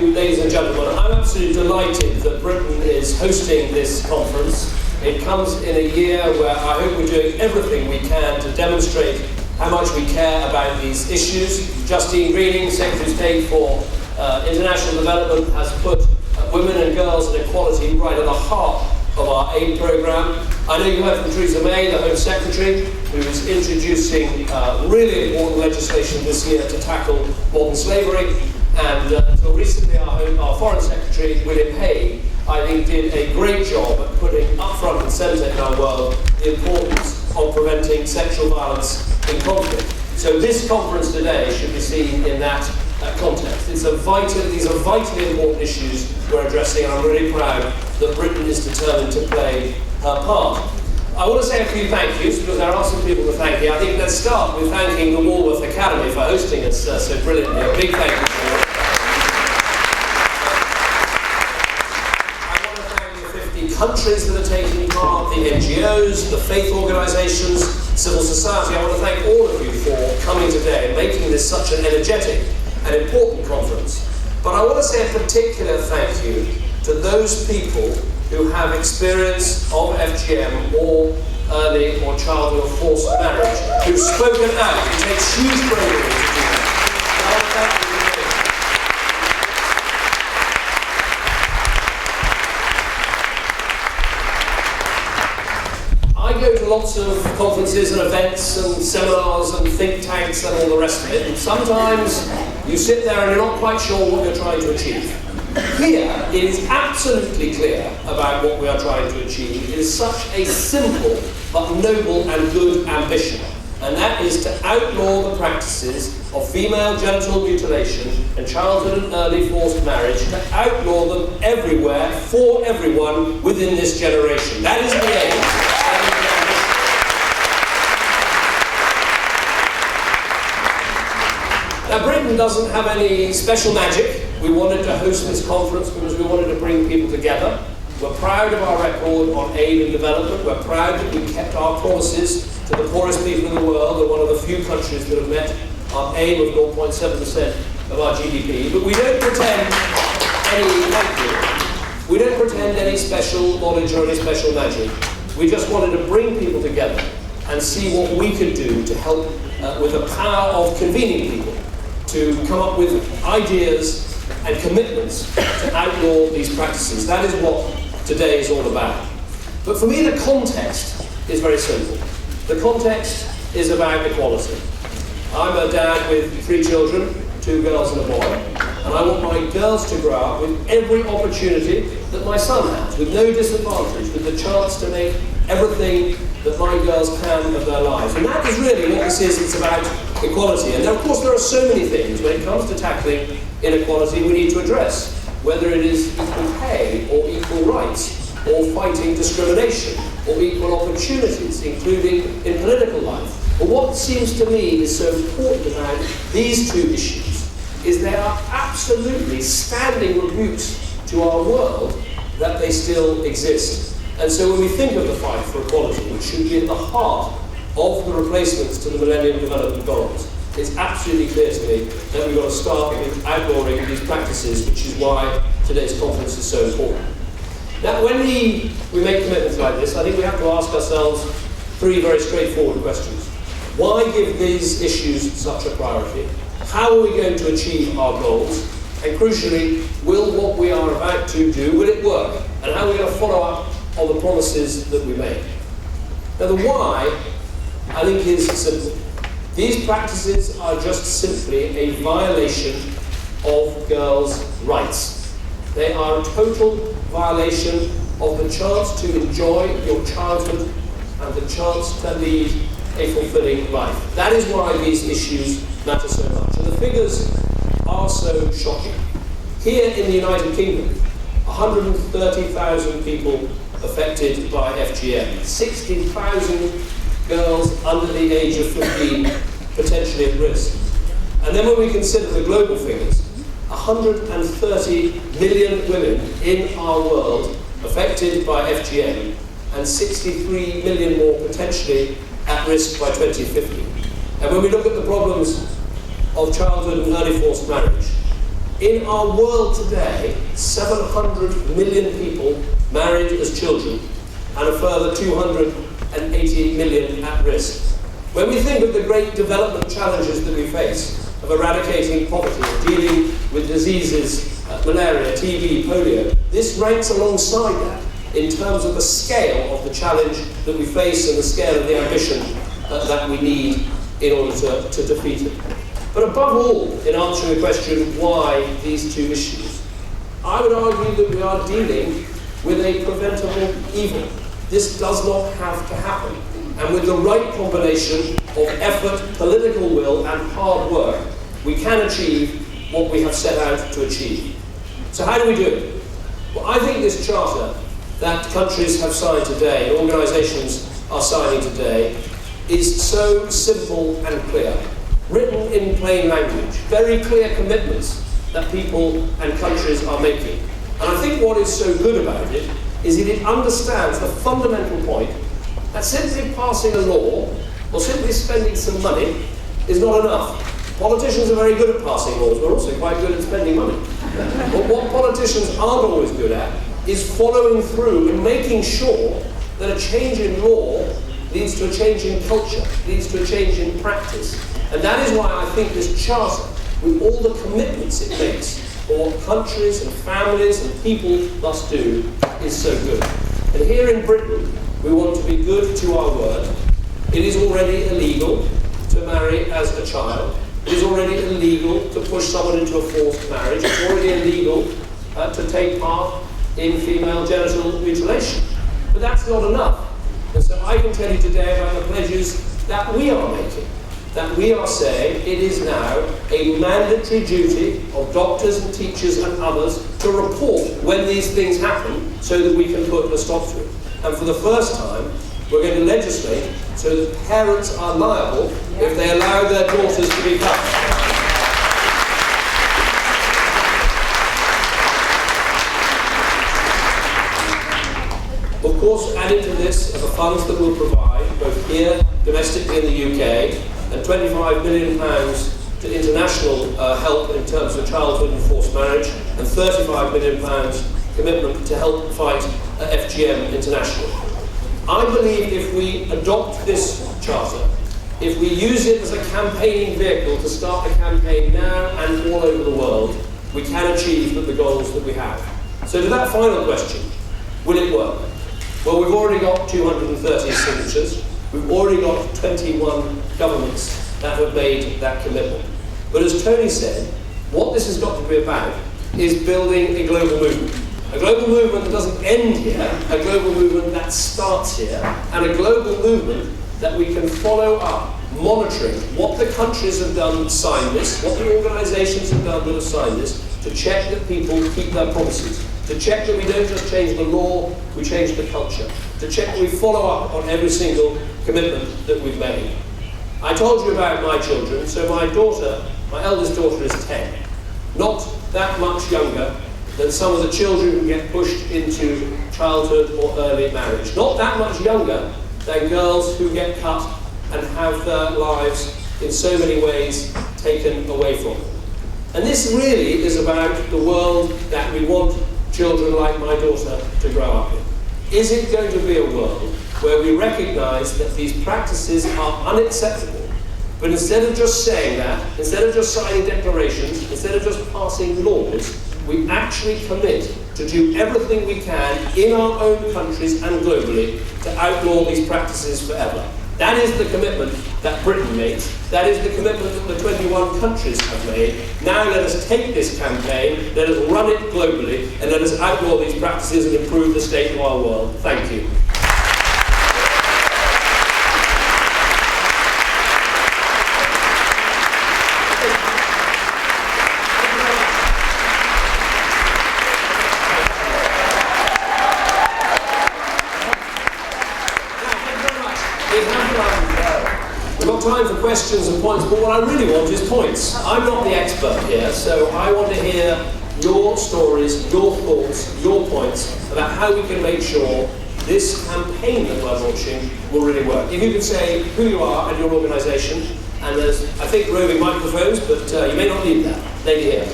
you, ladies and gentlemen. I'm absolutely delighted that Britain is hosting this conference. It comes in a year where I hope we're doing everything we can to demonstrate how much we care about these issues. Justine Greening, Secretary of State for International Development, has put women and girls and equality right at the heart of our aid programme. I know you heard from Theresa May, the Home Secretary, who is introducing really important legislation this year to tackle modern slavery. And until recently, our Foreign Secretary, William Hague, I think did a great job at putting up front and centre in our world the importance of preventing sexual violence in conflict. So this conference today should be seen in that context. These are vitally important issues we're addressing, and I'm really proud that Britain is determined to play her part. I want to say a few thank yous, because there are some people to thank here. I think let's start with thanking the Walworth Academy for hosting us so brilliantly. A big thank you to them. I want to thank the 50 countries that are taking part, the NGOs, the faith organisations, civil society. I want to thank all of you for coming today and making this such an energetic and important conference. But I want to say a particular thank you to those people who have experience of FGM or early or childhood or forced marriage, who've spoken out. It takes huge bravery to do that. I want to thank you. I go to lots of conferences and events and seminars and think tanks and all the rest of it, and sometimes you sit there and you're not quite sure what you're trying to achieve. Here, it is absolutely clear about what we are trying to achieve. It is such a simple but noble and good ambition, and that is to outlaw the practices of female genital mutilation and childhood and early forced marriage, to outlaw them everywhere, for everyone, within this generation. That is the aim. That is the ambition. Now, Britain doesn't have any special magic. We wanted to host this conference because we wanted to bring people together. We're proud of our record on aid and development. We're proud that we kept our promises to the poorest people in the world. We're one of the few countries that have met our aim of 0.7% of our GDP. But we don't pretend we don't pretend any special knowledge or any special magic. We just wanted to bring people together and see what we could do to help with the power of convening people to come up with ideas and commitments to outlaw these practices. That is what today is all about. But for me, the context is very simple. The context is about equality. I'm a dad with 3 children, 2 girls and a boy, and I want my girls to grow up with every opportunity that my son has, with no disadvantage, with the chance to make everything that my girls can of their lives. And that is really what this is. It's about equality. And of course, there are so many things when it comes to tackling inequality we need to address, whether it is equal pay or equal rights or fighting discrimination or equal opportunities, including in political life. But what seems to me is so important about these 2 issues is they are absolutely standing rebukes to our world that they still exist. And so when we think of the fight for equality, which should be at the heart of the replacements to the Millennium Development Goals, it's absolutely clear to me that we've got to start with outlawing these practices, which is why today's conference is so important. Now, when we make commitments like this, I think we have to ask ourselves 3 very straightforward questions. Why give these issues such a priority? How are we going to achieve our goals? And crucially, will what we are about to do, will it work? And how are we going to follow up on the promises that we make? Now, the why, I think, is simple. These practices are just simply a violation of girls' rights. They are a total violation of the chance to enjoy your childhood and the chance to lead a fulfilling life. That is why these issues matter so much. And the figures are so shocking. Here in the United Kingdom, 130,000 people affected by FGM, 60,000 girls under the age of 15 potentially at risk. And then when we consider the global figures, 130 million women in our world affected by FGM and 63 million more potentially at risk by 2050. And when we look at the problems of childhood and early forced marriage, In our world today, 700 million people married as children, and a further 280 million at risk. When we think of the great development challenges that we face, of eradicating poverty, of dealing with diseases, malaria, TB, polio, this ranks alongside that in terms of the scale of the challenge that we face and the scale of the ambition that we need in order to defeat it. But above all, in answering the question, why these two issues, I would argue that we are dealing with a preventable evil. This does not have to happen. And with the right combination of effort, political will, and hard work, we can achieve what we have set out to achieve. So how do we do it? Well, I think this charter that countries have signed today, and organisations are signing today, is so simple and clear. Written in plain language, very clear commitments that people and countries are making. And I think what is so good about it is that it understands the fundamental point that simply passing a law or simply spending some money is not enough. Politicians are very good at passing laws, we're also quite good at spending money. But what politicians aren't always good at is following through and making sure that a change in law leads to a change in culture, leads to a change in practice. And that is why I think this charter, with all the commitments it makes for countries and families and people must do, is so good. And here in Britain, we want to be good to our word. It is already illegal to marry as a child. It is already illegal to push someone into a forced marriage. It's already illegal to take part in female genital mutilation. But that's not enough. And so I can tell you today about the pledges that we are making, that we are saying it is now a mandatory duty of doctors and teachers and others to report when these things happen so that we can put a stop to it. And for the first time, we're going to legislate so that parents are liable if they allow their daughters to be cut. Of course, added to this are the funds that we'll provide, both here, domestically in the UK, and £25 million to international help in terms of childhood and forced marriage, and £35 million commitment to help fight FGM internationally. I believe if we adopt this charter, if we use it as a campaigning vehicle to start a campaign now and all over the world, we can achieve the goals that we have. So to that final question, will it work? Well, we've already got 230 signatures. We've already got 21 governments that have made that commitment. But as Tony said, what this has got to be about is building a global movement. A global movement that doesn't end here, a global movement that starts here, and a global movement that we can follow up, monitoring what the countries have done that signed this, what the organisations have done that have signed this, to check that people keep their promises, to check that we don't just change the law, we change the culture, to check that we follow up on every single commitment that we've made. I told you about my children, so my daughter, my eldest daughter is 10, not that much younger than some of the children who get pushed into childhood or early marriage. Not that much younger than girls who get cut and have their lives in so many ways taken away from them. And this really is about the world that we want children like my daughter to grow up in. Is it going to be a world where we recognise that these practices are unacceptable, but instead of just saying that, instead of just signing declarations, instead of just passing laws, we actually commit to do everything we can in our own countries and globally to outlaw these practices forever? That is the commitment that Britain makes. That is the commitment that the 21 countries have made. Now let us take this campaign, let us run it globally, and let us outlaw these practices and improve the state of our world. Thank you. Time for questions and points, but what I really want is points. I'm not the expert here, so I want to hear your stories, your thoughts, your points about how we can make sure this campaign that we're launching will really work. If you could say who you are and your organisation, and there's, I think, roving microphones, but you may not need that. Lady here.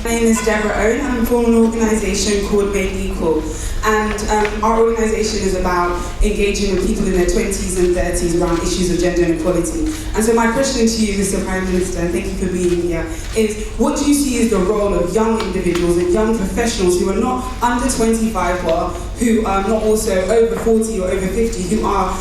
My name is Deborah Owen. I'm from an organisation called Made Equal. And our organisation is about engaging with people in their 20s and 30s around issues of gender inequality. And so my question to you, Mr. Prime Minister, and thank you for being here, is what do you see as the role of young individuals and young professionals who are not under 25 but who are not also over 40 or over 50, who are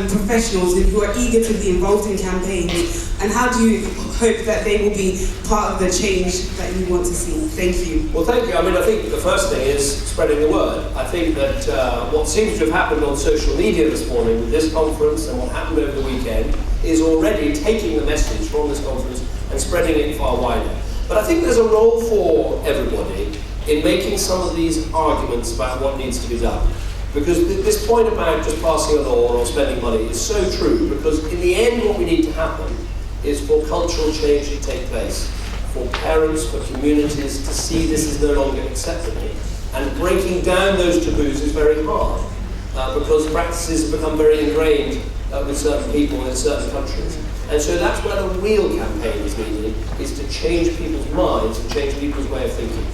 professionals and who are eager to be involved in campaigns? And how do you hope that they will be part of the change that you want to see? Thank you. Well, thank you. I mean, I think the first thing is spreading the word. I think that what seems to have happened on social media this morning with this conference and what happened over the weekend is already taking the message from this conference and spreading it far wider. But I think there's a role for everybody in making some of these arguments about what needs to be done. Because this point about just passing a law or spending money is so true, because in the end what we need to happen is for cultural change to take place, for parents, for communities to see this is no longer acceptable. And breaking down those taboos is very hard, because practices have become very ingrained with certain people in certain countries. And so that's where the real campaign is needed, is to change people's minds and change people's way of thinking.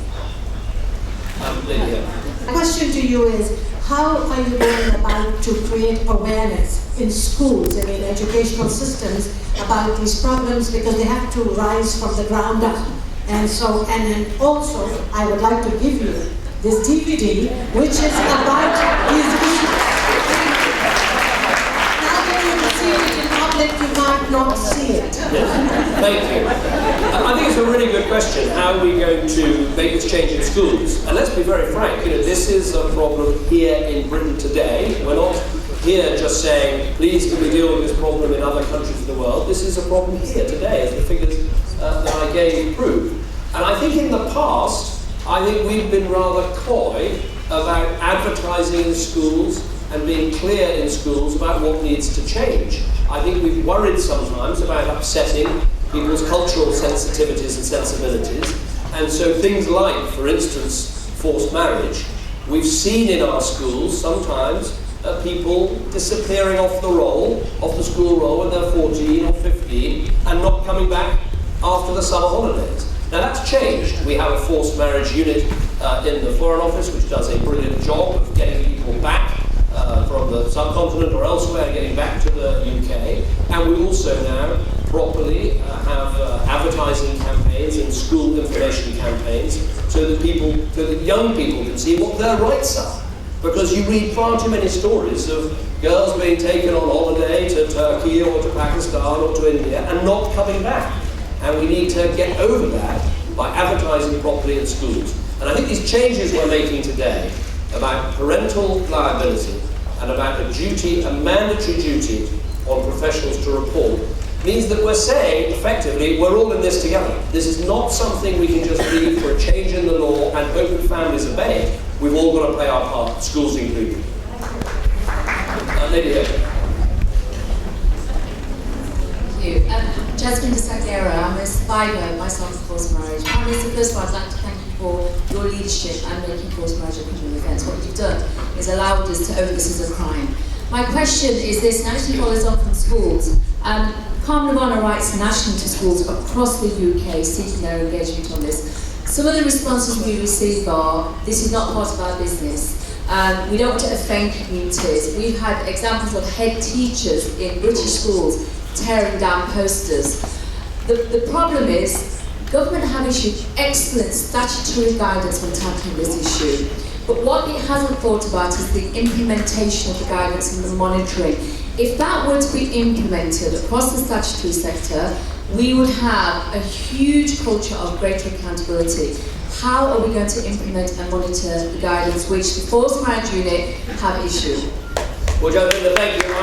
Lydia. My question to you is, how are you going about to create awareness in schools and in educational systems about these problems, because they have to rise from the ground up? And so, and then also, I would like to give you this DVD, which is about these issues. Now that you can see it in public, you might not see it. Yes. Thank you. I think it's a really good question. How are we going to make this change in schools? And let's be very frank, this is a problem here in Britain today. We're not here just saying, please can we deal with this problem in other countries of the world. This is a problem here today, as the figures that I gave prove. And I think in the past, I think we've been rather coy about advertising in schools and being clear in schools about what needs to change. I think we've worried sometimes about upsetting people's cultural sensitivities and sensibilities. And so things like, for instance, forced marriage, we've seen in our schools sometimes people disappearing off the school roll when they're 14 or 15 and not coming back after the summer holidays. Now that's changed. We have a forced marriage unit in the Foreign Office which does a brilliant job of getting people back from the subcontinent or elsewhere, getting back to the UK. And we also now properly have advertising campaigns and school information campaigns so that young people can see what their rights are. Because you read far too many stories of girls being taken on holiday to Turkey or to Pakistan or to India and not coming back. And we need to get over that by advertising properly in schools. And I think these changes we're making today about parental liability and about a mandatory duty on professionals to report means that we're saying, effectively, we're all in this together. This is not something we can just leave for a change in the law and hope that families obey it. We've all got to play our part, schools included. Lydia. Thank you. Jasmine de Saguera, I'm a survivor myself of forced marriage. Prime Minister, first of all, I'd like to thank you for your leadership and making forced marriage a criminal offence. What you've done is allowed us to own this as a crime. My question is this, and actually follows on from schools. Carmen Lwanga writes nationally to schools across the UK seeking their engagement on this. Some of the responses we receive are, this is not part of our business. We don't want to offend communities. We've had examples of head teachers in British schools tearing down posters. The problem is, government have issued excellent statutory guidance on tackling this issue. But what it hasn't thought about is the implementation of the guidance and the monitoring. If that were to be implemented across the statutory sector, we would have a huge culture of greater accountability. How are we going to implement and monitor the guidance which the Forced Marriage Unit have issued? Well, Jasmine, thank you.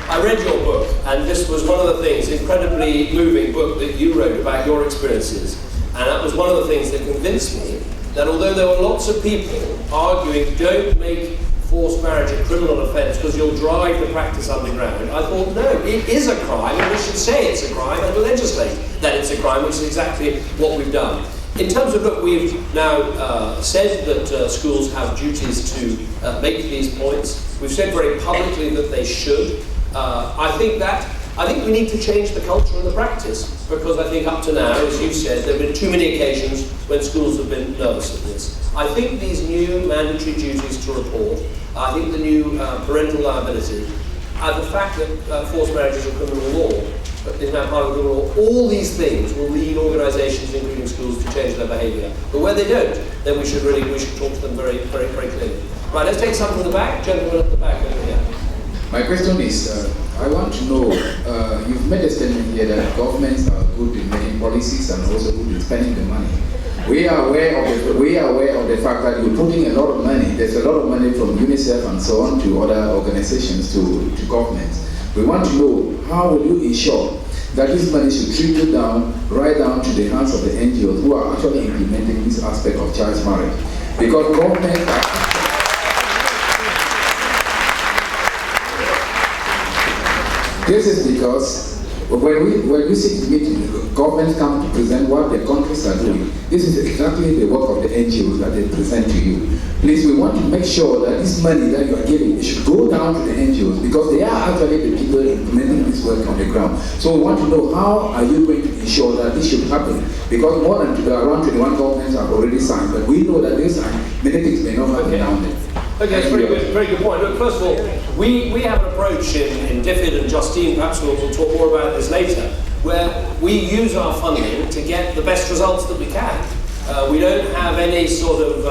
I read your book, and this was one of the things, incredibly moving book that you wrote about your experiences. And that was one of the things that convinced me that although there were lots of people arguing, don't make forced marriage a criminal offence because you'll drive the practice underground, I thought, no, it is a crime, and we should say it's a crime and legislate that it's a crime, which is exactly what we've done. In terms of, look, we've now said that schools have duties to make these points. We've said very publicly that they should. I think that I think we need to change the culture and the practice, because I think up to now, as you said, there have been too many occasions when schools have been nervous of this. I think these new mandatory duties to report, I think the new parental liability, and the fact that forced marriage is a criminal law, is now part of the law, all these things will lead organisations, including schools, to change their behaviour. But where they don't, then we should talk to them very, very, very clearly. Right, let's take some from the back. Gentleman at the back over here. My question is, I want to know, you've made a statement here that governments are good in making policies and also good in spending the money. We are aware of the fact that you're putting a lot of money. There's a lot of money from UNICEF and so on to other organizations to governments. We want to know, how will you ensure that this money should trickle down, right down to the hands of the NGOs who are actually implementing this aspect of child marriage? Because governments are... This is because when we sit in meetings, governments come to present what their countries are doing. This is exactly the work of the NGOs that they present to you. Please, we want to make sure that this money that you are giving, it should go down to the NGOs, because they are actually the people implementing this work on the ground. So we want to know, how are you going to ensure that this should happen? Because more than around 21 governments have already signed, but we know that this many things may not happen down there. Okay, that's very good point. Look, first of all, we have an approach in DFID, and Justine perhaps will talk more about this later, where we use our funding to get the best results that we can. We don't have any sort of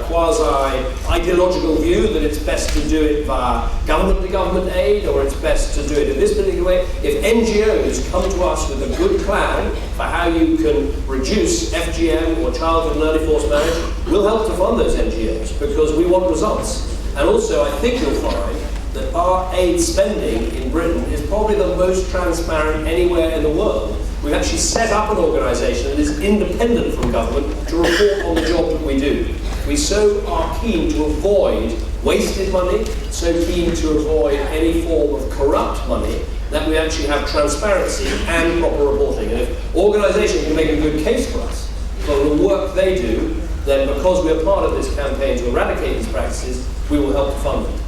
quasi-ideological view that it's best to do it via government-to-government aid, or it's best to do it in this particular way. If NGOs come to us with a good plan for how you can reduce FGM or childhood and early forced marriage, we'll help to fund those NGOs, because we want results. And also, I think you'll find that our aid spending in Britain is probably the most transparent anywhere in the world. We've actually set up an organisation that is independent from government to report on the job that we do. We so are keen to avoid wasted money, so keen to avoid any form of corrupt money, that we actually have transparency and proper reporting. And if organisations can make a good case for us for the work they do, then because we're part of this campaign to eradicate these practices, we will help to fund them.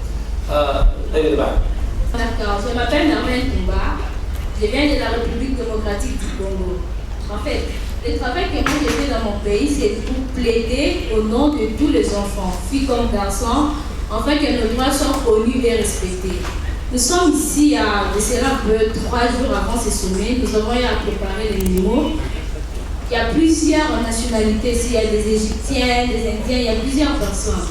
Lady in the back. D'accord, je m'appelle Narmen Toumba, je viens de la République démocratique du Congo. En fait, le travail que moi j'ai fait dans mon pays, c'est pour plaider au nom de tous les enfants, filles comme garçons, afin que nos droits soient connus et respectés. Nous sommes ici à cela peu 3 jours avant ce sommet, nous avons eu à préparer les numéros. Il y a plusieurs nationalités ici, il y a des Égyptiens, des Indiens, il y a plusieurs personnes.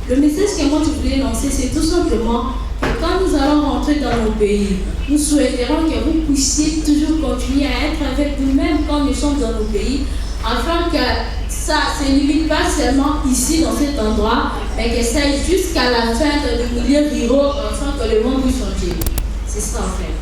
Le message que moi je voulais lancer, c'est tout simplement que quand nous allons rentrer dans nos pays, nous souhaiterons que vous puissiez toujours continuer à être avec nous-mêmes quand nous sommes dans nos pays, afin que ça ne se limite pas seulement ici dans cet endroit, mais que ça aille jusqu'à la fin de milieu ruraux, afin que le monde puisse changer. C'est ça en fait.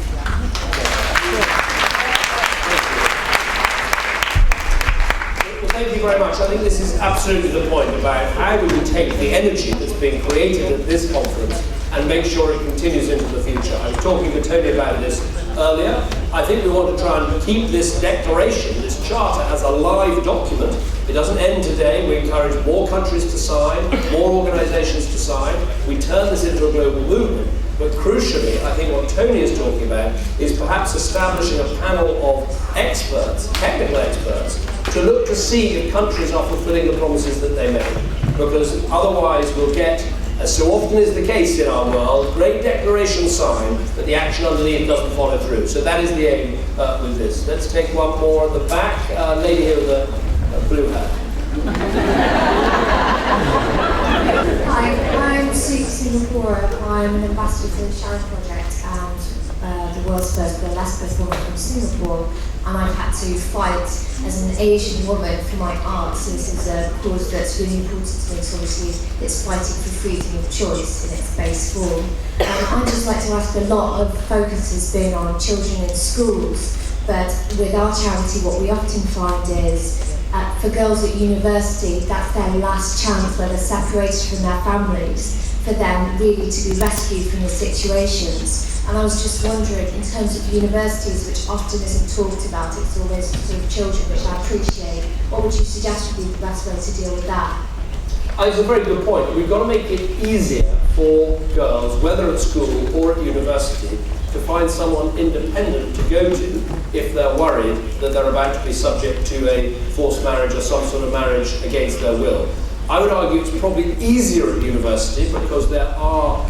Thank you very much. I think this is absolutely the point about how do we take the energy that's being created at this conference and make sure it continues into the future. I was talking to Tony about this earlier. I think we want to try and keep this declaration, this charter, as a live document. It doesn't end today. We encourage more countries to sign, more organisations to sign. We turn this into a global movement. But crucially, I think what Tony is talking about is perhaps establishing a panel of experts, technical experts, to look to see if countries are fulfilling the promises that they make. Because otherwise we'll get, as so often is the case in our world, great declarations signed, but the action underneath doesn't follow through. So that is the aim with this. Let's take one more at the back. Lady here with the blue hat. Hi, I'm Sue Singapore. I'm an ambassador for the Sharon Project and the world's first burlesque performer from Singapore. And I've had to fight as an Asian woman for my art, so this is a cause that's really important to me. So obviously it's fighting for freedom of choice in its base form. I'd just like to ask, a lot of focus has been on children in schools, but with our charity what we often find is for girls at university, that's their last chance where they're separated from their families, for them really to be rescued from the situations. And I was just wondering, in terms of universities, which often isn't talked about, it's always sort of children, which I appreciate, what would you suggest would be the best way to deal with that? It's a very good point. We've got to make it easier for girls, whether at school or at university, to find someone independent to go to if they're worried that they're about to be subject to a forced marriage or some sort of marriage against their will. I would argue it's probably easier at university because there are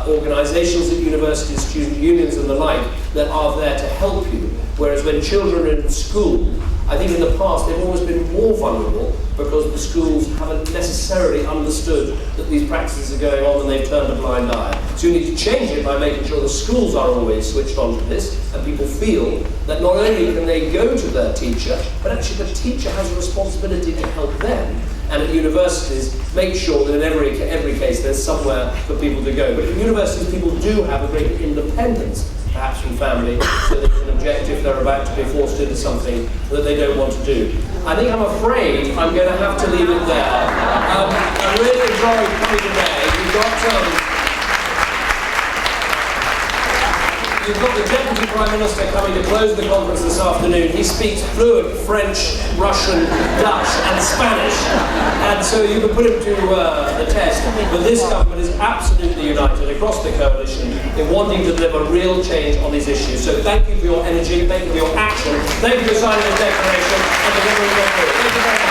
organisations at universities, student unions and the like, that are there to help you. Whereas when children are in school, I think in the past they've always been more vulnerable because the schools haven't necessarily understood that these practices are going on and they've turned a blind eye. So you need to change it by making sure the schools are always switched on to this and people feel that not only can they go to their teacher, but actually the teacher has a responsibility to help them. And at universities, make sure that in every case there's somewhere for people to go. But at universities, people do have a great independence, perhaps from family, so they can object if they're about to be forced into something that they don't want to do. I think I'm afraid I'm going to have to leave it there. I really enjoyed coming today. You've got the Deputy Prime Minister coming to close the conference this afternoon. He speaks fluent French, Russian, Dutch and Spanish. And so you can put him to the test. But this government is absolutely united across the coalition in wanting to deliver real change on these issues. So thank you for your energy, thank you for your action, thank you for signing the declaration and delivering your vote. Thank you very much.